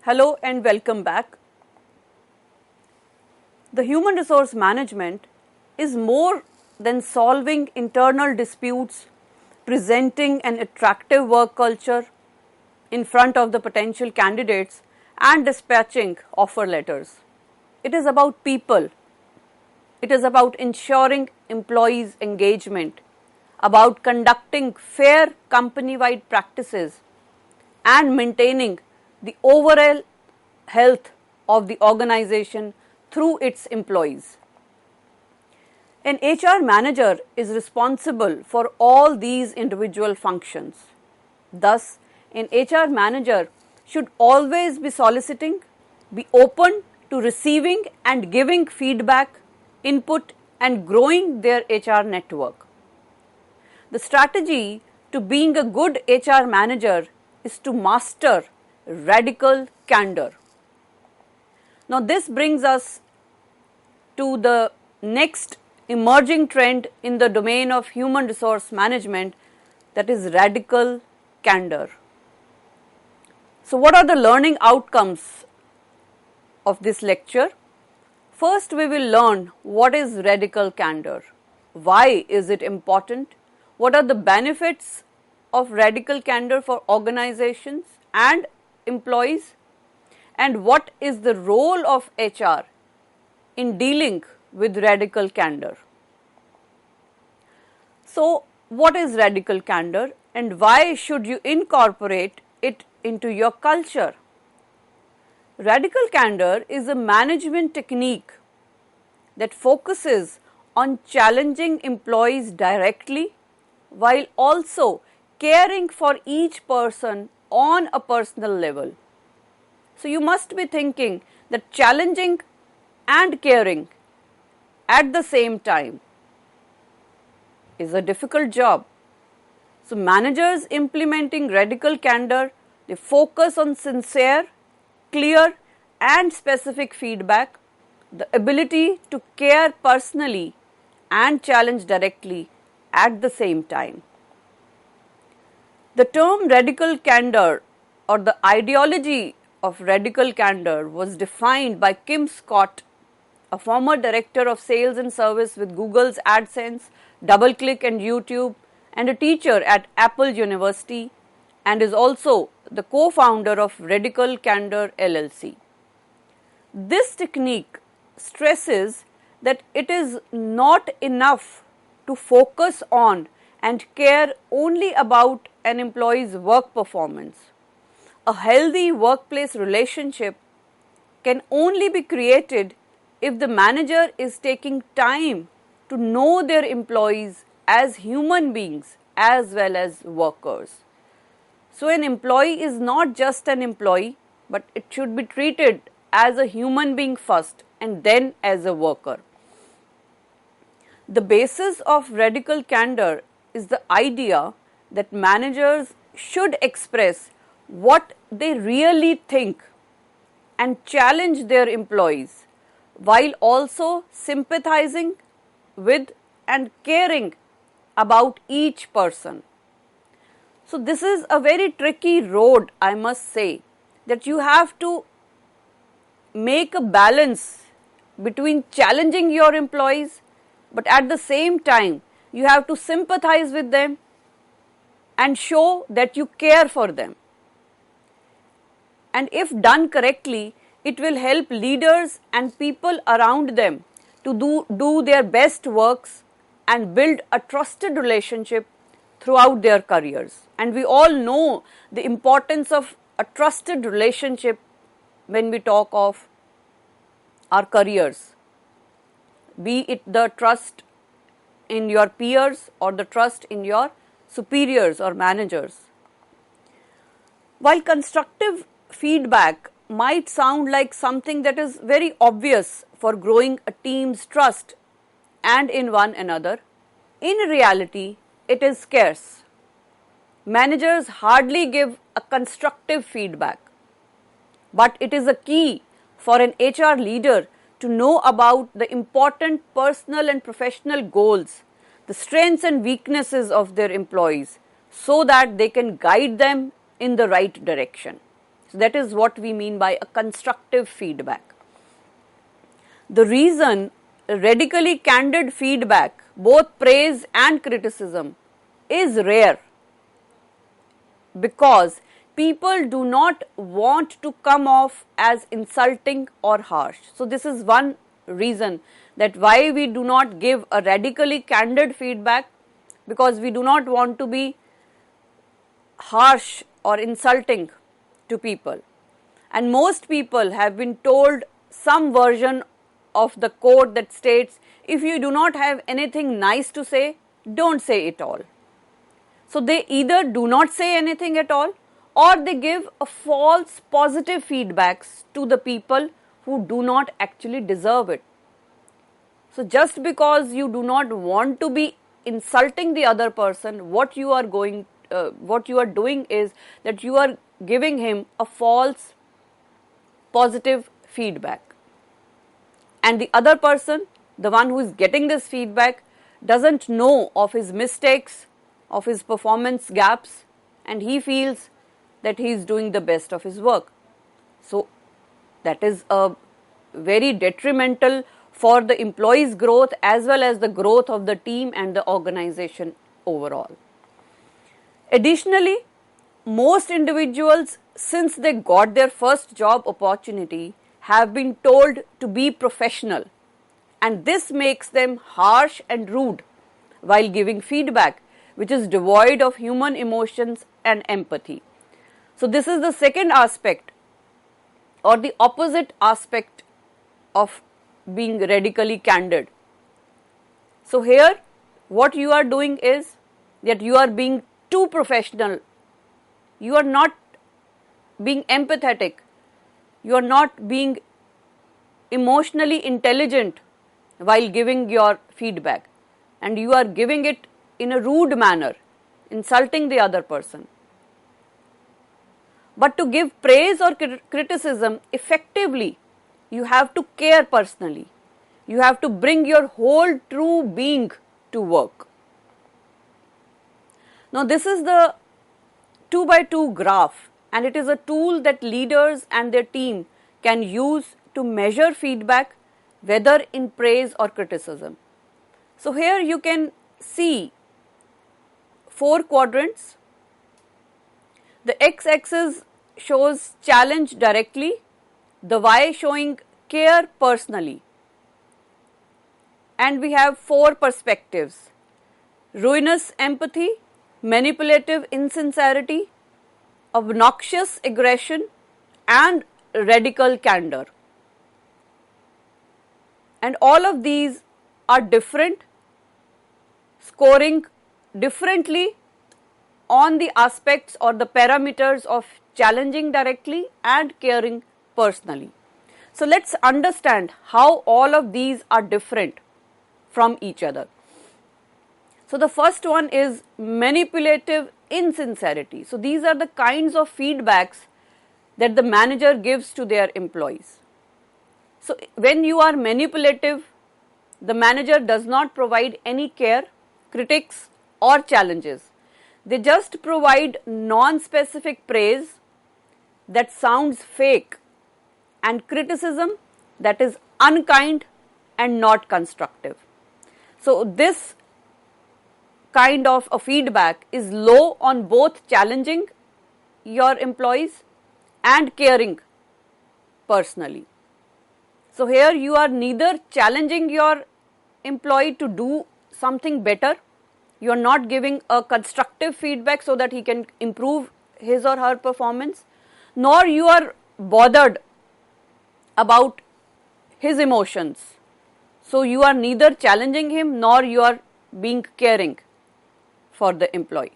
Hello and welcome back. The human resource management is more than solving internal disputes, presenting an attractive work culture in front of the potential candidates and dispatching offer letters. It is about people. It is about ensuring employees' engagement, about conducting fair company-wide practices and maintaining the overall health of the organization through its employees. An HR manager is responsible for all these individual functions. Thus, an HR manager should always be soliciting, be open to receiving and giving feedback, input and growing their HR network. The strategy to being a good HR manager is to master radical candor. Now this brings us to the next emerging trend in the domain of human resource management, that is radical candor. So what are the learning outcomes of this lecture? First, we will learn what is radical candor, why is it important, what are the benefits of radical candor for organizations and employees, and what is the role of HR in dealing with radical candor. So, what is radical candor and why should you incorporate it into your culture? Radical candor is a management technique that focuses on challenging employees directly while also caring for each person on a personal level. So you must be thinking that challenging and caring at the same time is a difficult job. So managers implementing radical candor, they focus on sincere, clear and specific feedback, the ability to care personally and challenge directly at the same time. The term radical candor or the ideology of radical candor was defined by Kim Scott, a former director of sales and service with Google's AdSense, DoubleClick and YouTube, and a teacher at Apple University, and is also the co-founder of Redical Candor LLC. This technique stresses that it is not enough to focus on and care only about an employee's work performance. A healthy workplace relationship can only be created if the manager is taking time to know their employees as human beings as well as workers. So an employee is not just an employee, but it should be treated as a human being first and then as a worker. The basis of radical candor is the idea that managers should express what they really think and challenge their employees while also sympathizing with and caring about each person. So this is a very tricky road, I must say, that you have to make a balance between challenging your employees, but at the same time you have to sympathize with them and show that you care for them. And if done correctly, it will help leaders and people around them to do their best works and build a trusted relationship throughout their careers. And we all know the importance of a trusted relationship when we talk of our careers, be it the trust in your peers or the trust in your superiors or managers. While constructive feedback might sound like something that is very obvious for growing a team's trust and in one another, in reality it is scarce. Managers hardly give a constructive feedback, but it is a key for an HR leader to know about the important personal and professional goals, the strengths and weaknesses of their employees, so that they can guide them in the right direction. So that is what we mean by a constructive feedback. The reason radically candid feedback, both praise and criticism, is rare because people do not want to come off as insulting or harsh. So this is one reason that why we do not give a radically candid feedback, because we do not want to be harsh or insulting to people. And most people have been told some version of the quote that states, if you do not have anything nice to say, don't say it all. So they either do not say anything at all, or they give a false positive feedbacks to the people who do not actually deserve it. So just because you do not want to be insulting the other person, what you are doing is that you are giving him a false positive feedback. And the other person, the one who is getting this feedback, doesn't know of his mistakes, of his performance gaps, and he feels that he is doing the best of his work. So that is a very detrimental for the employee's growth as well as the growth of the team and the organization overall. Additionally, most individuals, since they got their first job opportunity, have been told to be professional, and this makes them harsh and rude while giving feedback, which is devoid of human emotions and empathy. So this is the second aspect, or the opposite aspect of being radically candid. So here what you are doing is that you are being too professional, you are not being empathetic, you are not being emotionally intelligent while giving your feedback, and you are giving it in a rude manner, insulting the other person. But to give praise or criticism effectively, you have to care personally. You have to bring your whole true being to work. Now this is the 2x2 graph, and it is a tool that leaders and their team can use to measure feedback, whether in praise or criticism. So here you can see 4 quadrants. The x-axis shows challenge directly, the y showing care personally. And we have 4 perspectives: ruinous empathy, manipulative insincerity, obnoxious aggression, and radical candor. And all of these are different, scoring differently on the aspects or the parameters of challenging directly and caring personally. So let's understand how all of these are different from each other. So the first one is manipulative insincerity. So these are the kinds of feedbacks that the manager gives to their employees. So when you are manipulative, the manager does not provide any care, critiques or challenges. They just provide non-specific praise that sounds fake and criticism that is unkind and not constructive. So this kind of a feedback is low on both challenging your employees and caring personally. So here you are neither challenging your employee to do something better, you are not giving a constructive feedback so that he can improve his or her performance, nor you are bothered about his emotions. So you are neither challenging him nor you are being caring for the employee.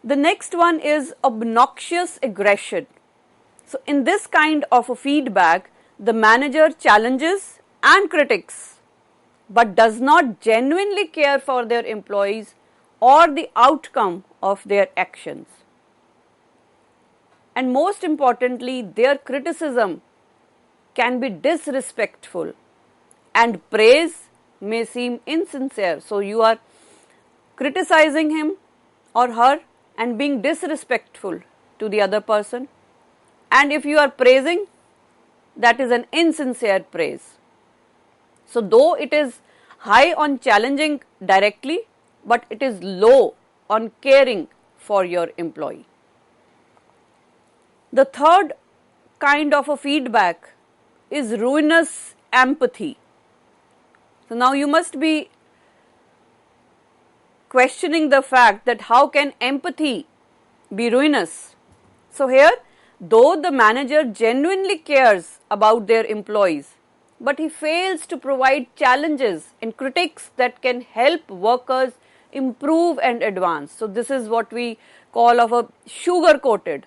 The next one is obnoxious aggression. So in this kind of a feedback, the manager challenges and critiques but does not genuinely care for their employees or the outcome of their actions. And most importantly, their criticism can be disrespectful and praise may seem insincere. So you are criticizing him or her and being disrespectful to the other person, and if you are praising, that is an insincere praise. So though it is high on challenging directly, but it is low on caring for your employee. The third kind of a feedback is ruinous empathy. So now you must be questioning the fact that how can empathy be ruinous? So here, though the manager genuinely cares about their employees, but he fails to provide challenges and critiques that can help workers improve and advance. So this is what we call of a sugar-coated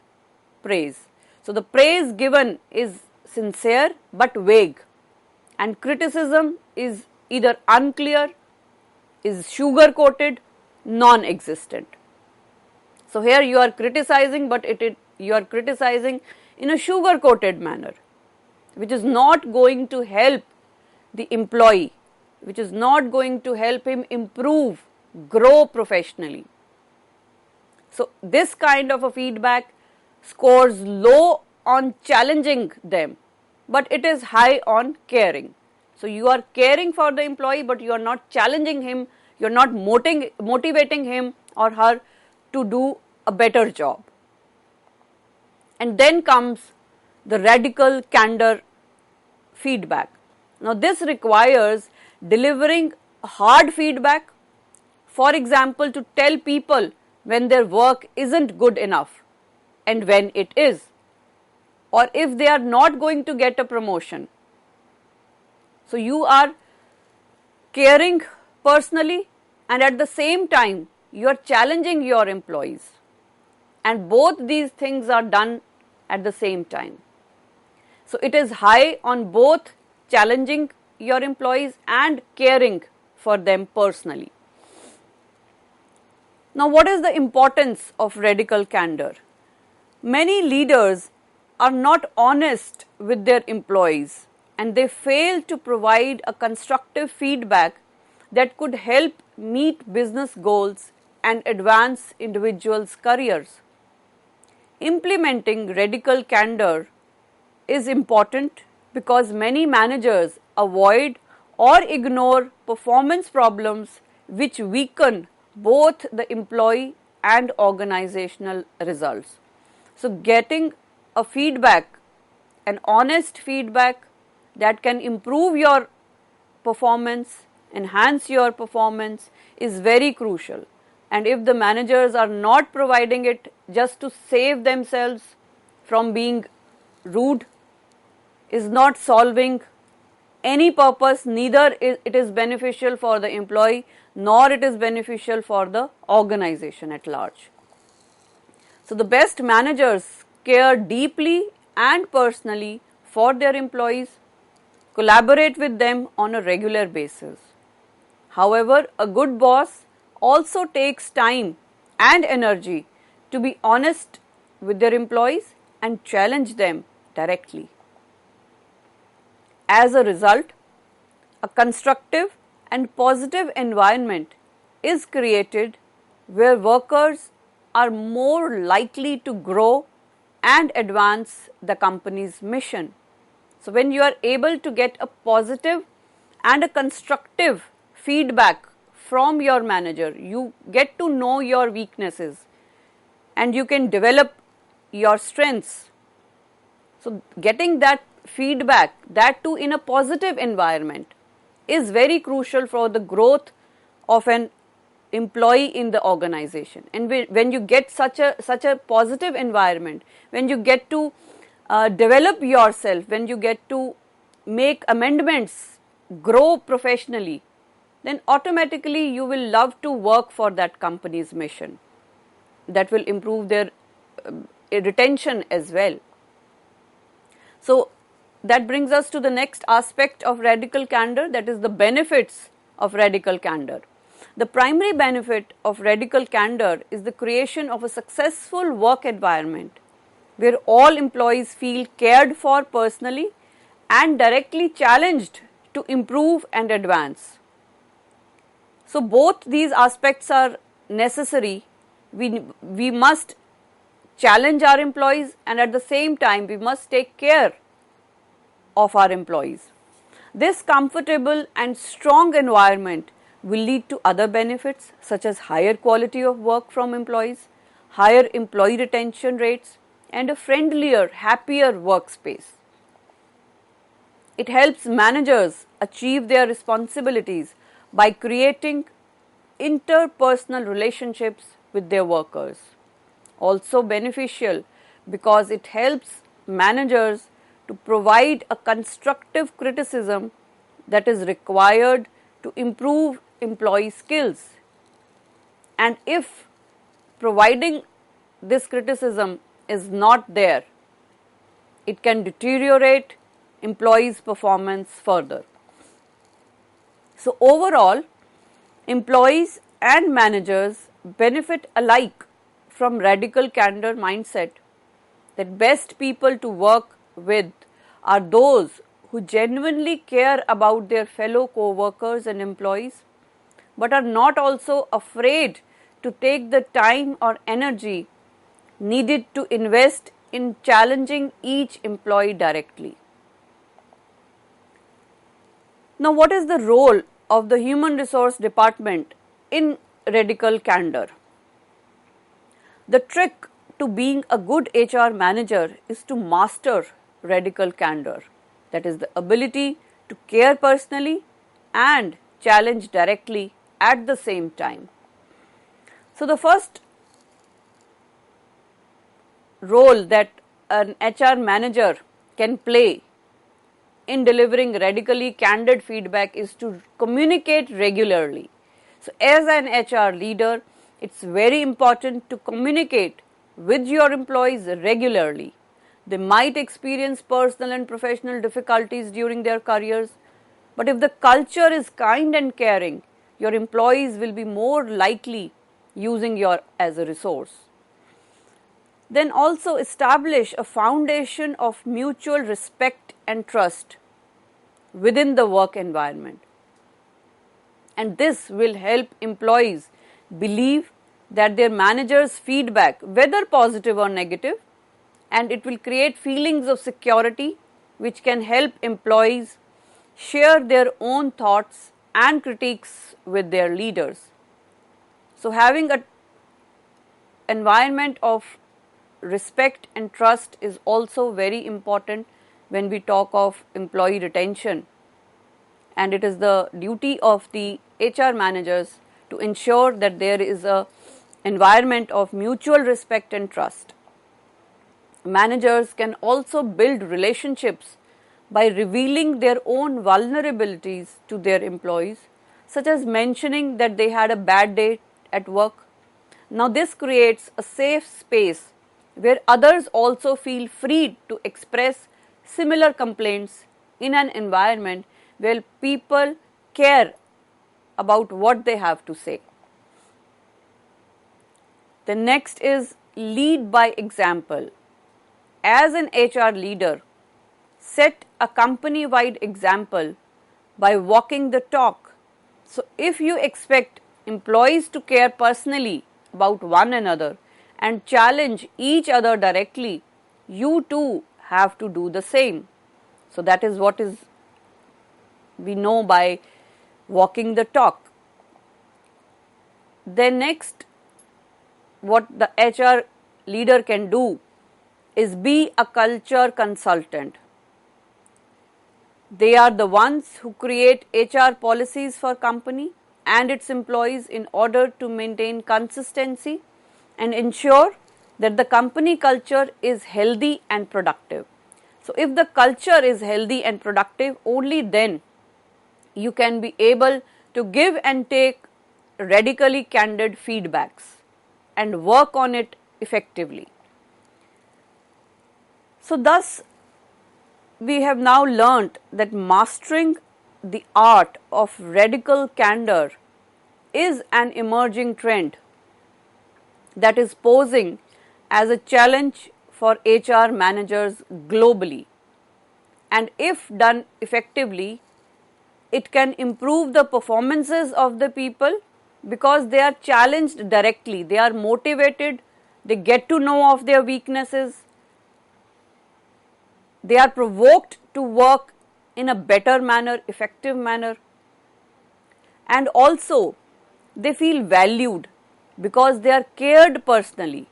praise. So the praise given is sincere but vague, and criticism is either unclear, is sugar-coated, non-existent. So here you are criticizing, but you are criticizing in a sugar-coated manner, which is not going to help the employee, which is not going to help him improve, grow professionally. So this kind of a feedback scores low on challenging them, but it is high on caring. So you are caring for the employee, but you are not challenging him, you are not motivating him or her to do a better job. And then comes the radical candor feedback. Now this requires delivering hard feedback, for example, to tell people when their work isn't good enough and when it is, or if they are not going to get a promotion. So you are caring personally, and at the same time you are challenging your employees, and both these things are done at the same time. So it is high on both challenging your employees and caring for them personally. Now what is the importance of radical candor? Many leaders are not honest with their employees, and they fail to provide a constructive feedback that could help meet business goals and advance individuals' careers. Implementing radical candor is important because many managers avoid or ignore performance problems which weaken both the employee and organizational results. So getting a feedback, an honest feedback that can improve your performance, enhance your performance is very crucial. And if the managers are not providing it just to save themselves from being rude, is not solving any purpose, neither it is beneficial for the employee nor it is beneficial for the organization at large. So the best managers care deeply and personally for their employees, collaborate with them on a regular basis. However, a good boss also takes time and energy to be honest with their employees and challenge them directly. As a result, a constructive and positive environment is created where workers are more likely to grow and advance the company's mission. So when you are able to get a positive and a constructive feedback from your manager, you get to know your weaknesses and you can develop your strengths. So getting that feedback, that too in a positive environment, is very crucial for the growth of an employee in the organization. And when you get such a positive environment, when you get to develop yourself, when you get to make amendments, grow professionally, then automatically you will love to work for that company's mission. That will improve their retention as well. So that brings us to the next aspect of radical candor, that is the benefits of radical candor. The primary benefit of radical candor is the creation of a successful work environment where all employees feel cared for personally and directly challenged to improve and advance. So both these aspects are necessary. We must challenge our employees, and at the same time we must take care of our employees. This comfortable and strong environment will lead to other benefits such as higher quality of work from employees, higher employee retention rates, and a friendlier, happier workspace. It helps managers achieve their responsibilities by creating interpersonal relationships with their workers. Also beneficial because it helps managers to provide a constructive criticism that is required to improve employee skills. And if providing this criticism is not there, it can deteriorate employees' performance further. So overall, employees and managers benefit alike from radical candor mindset that best people to work with are those who genuinely care about their fellow co-workers and employees, but are not also afraid to take the time or energy needed to invest in challenging each employee directly. Now, what is the role of the Human Resource Department in radical candor? The trick to being a good HR manager is to master radical candor, that is the ability to care personally and challenge directly at the same time. So, the first role that an HR manager can play in delivering radically candid feedback is to communicate regularly. So, as an HR leader, it's very important to communicate with your employees regularly. They might experience personal and professional difficulties during their careers, but if the culture is kind and caring, your employees will be more likely using you as a resource. Then also establish a foundation of mutual respect and trust within the work environment. And this will help employees believe that their manager's feedback, whether positive or negative, and it will create feelings of security which can help employees share their own thoughts and critiques with their leaders. So having an environment of respect and trust is also very important when we talk of employee retention, and it is the duty of the HR managers to ensure that there is a environment of mutual respect and trust. Managers can also build relationships by revealing their own vulnerabilities to their employees, such as mentioning that they had a bad day at work. Now this creates a safe space where others also feel free to express similar complaints in an environment where people care about what they have to say. The next is lead by example. As an HR leader, set a company-wide example by walking the talk. So if you expect employees to care personally about one another and challenge each other directly, you too have to do the same. So that is what we know by walking the talk. Then next, what the HR leader can do is be a culture consultant. They are the ones who create HR policies for company and its employees in order to maintain consistency and ensure that the company culture is healthy and productive. So if the culture is healthy and productive, only then you can be able to give and take radically candid feedbacks and work on it effectively. So thus we have now learnt that mastering the art of radical candor is an emerging trend that is posing as a challenge for HR managers globally, and if done effectively, it can improve the performances of the people because they are challenged directly, they are motivated they get to know of their weaknesses, they are provoked to work in a better manner, effective manner, and also they feel valued because they are cared personally.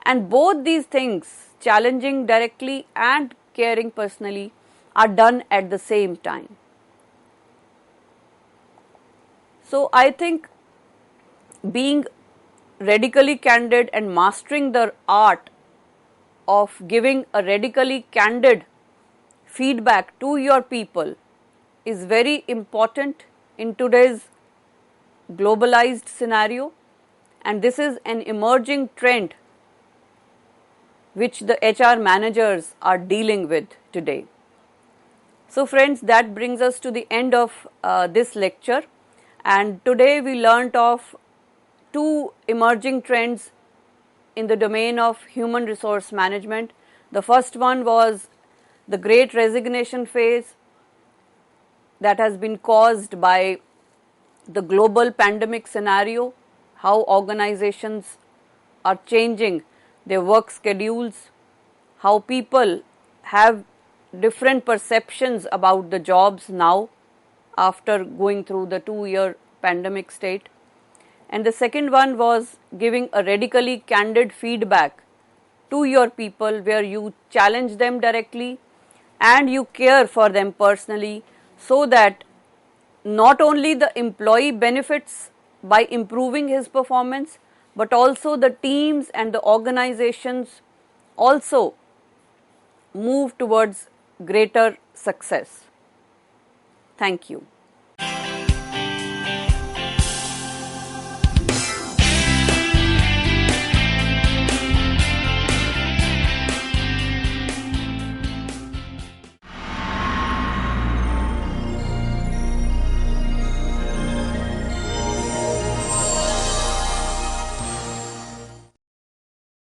And both these things, challenging directly and caring personally, are done at the same time. So I think being radically candid and mastering the art of giving a radically candid feedback to your people is very important in today's globalized scenario, and this is an emerging trend which the HR managers are dealing with today. So friends, that brings us to the end of this lecture, and today we learnt of two emerging trends in the domain of human resource management. The first one was the great resignation phase that has been caused by the global pandemic scenario, how organizations are changing their work schedules, how people have different perceptions about the jobs now after going through the 2-year pandemic state. And the second one was giving a radically candid feedback to your people where you challenge them directly and you care for them personally, so that not only the employee benefits by improving his performance, but also the teams and the organizations also move towards greater success. Thank you.